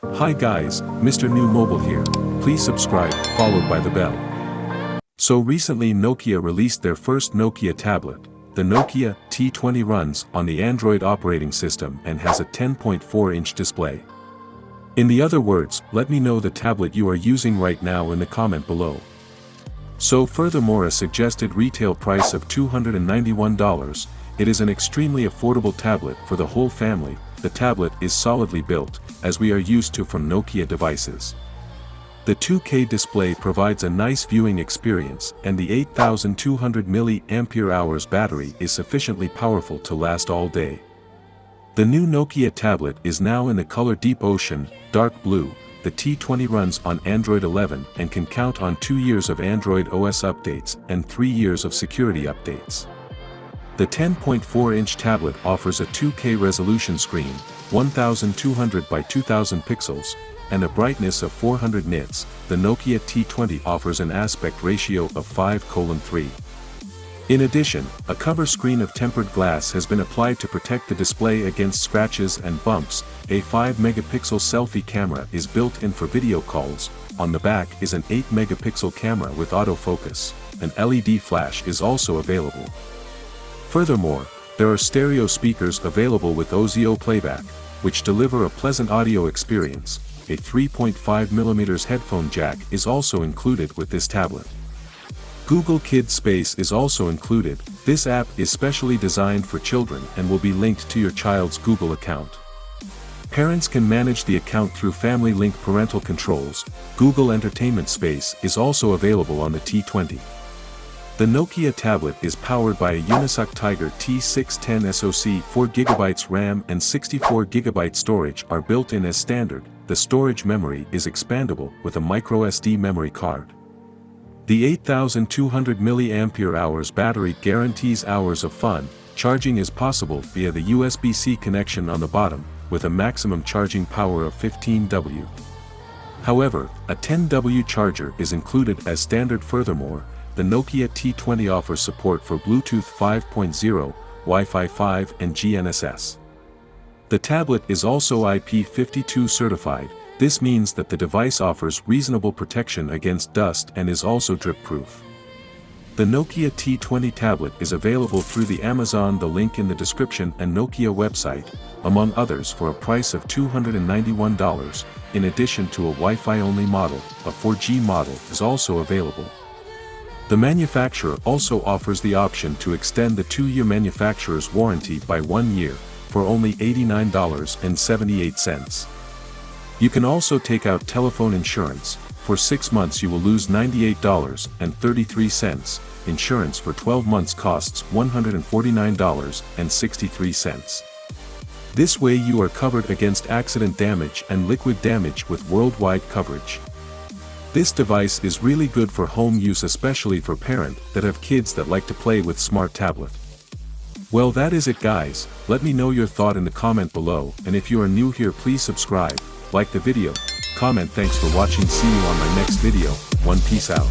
Hi guys, Mrnewmobile here. Please subscribe, followed by the bell. So recently Nokia released their first Nokia tablet. The Nokia T20 runs on the Android operating system and has a 10.4-inch display. In the other words, let me know the tablet you are using right now in the comment below. So furthermore, a suggested retail price of $291, it is an extremely affordable tablet for the whole family. The tablet is solidly built, as we are used to from Nokia devices. The 2K display provides a nice viewing experience, and the 8200 mAh battery is sufficiently powerful to last all day. The new Nokia tablet is now in the color Deep Ocean, dark blue. The T20 runs on Android 11 and can count on 2 years of Android OS updates and 3 years of security updates. The 10.4-inch tablet offers a 2K resolution screen, 1200 by 2000 pixels, and a brightness of 400 nits. The Nokia T20 offers an aspect ratio of 5:3. In addition, a cover screen of tempered glass has been applied to protect the display against scratches and bumps. A 5-megapixel selfie camera is built in for video calls. On the back is an 8-megapixel camera with autofocus. An LED flash is also available. Furthermore, there are stereo speakers available with audio playback, which deliver a pleasant audio experience. A 3.5mm headphone jack is also included with this tablet. Google Kids Space is also included. This app is specially designed for children and will be linked to your child's Google account. Parents can manage the account through Family Link parental controls. Google Entertainment Space is also available on the T20. The Nokia tablet is powered by a Unisoc Tiger T610 SoC. 4GB RAM and 64GB storage are built in as standard. The storage memory is expandable with a microSD memory card. The 8200 mAh battery guarantees hours of fun. Charging is possible via the USB-C connection on the bottom, with a maximum charging power of 15W. However, a 10W charger is included as standard. Furthermore, the Nokia T20 offers support for Bluetooth 5.0, Wi-Fi 5 and GNSS. The tablet is also IP52 certified. This means that the device offers reasonable protection against dust and is also drip-proof. The Nokia T20 tablet is available through the Amazon, the link in the description, and Nokia website, among others, for a price of $291. In addition to a Wi-Fi only model, a 4G model is also available. The manufacturer also offers the option to extend the 2-year manufacturer's warranty by 1 year, for only $89.78. You can also take out telephone insurance. For 6 months you will lose $98.33. Insurance for 12 months costs $149.63. This way you are covered against accident damage and liquid damage with worldwide coverage. This device is really good for home use, especially for parents that have kids that like to play with smart tablet. Well, that is it guys. Let me know your thought in the comment below, and if you are new here, please subscribe, like the video, comment. Thanks for watching. See you on my next video. Peace out.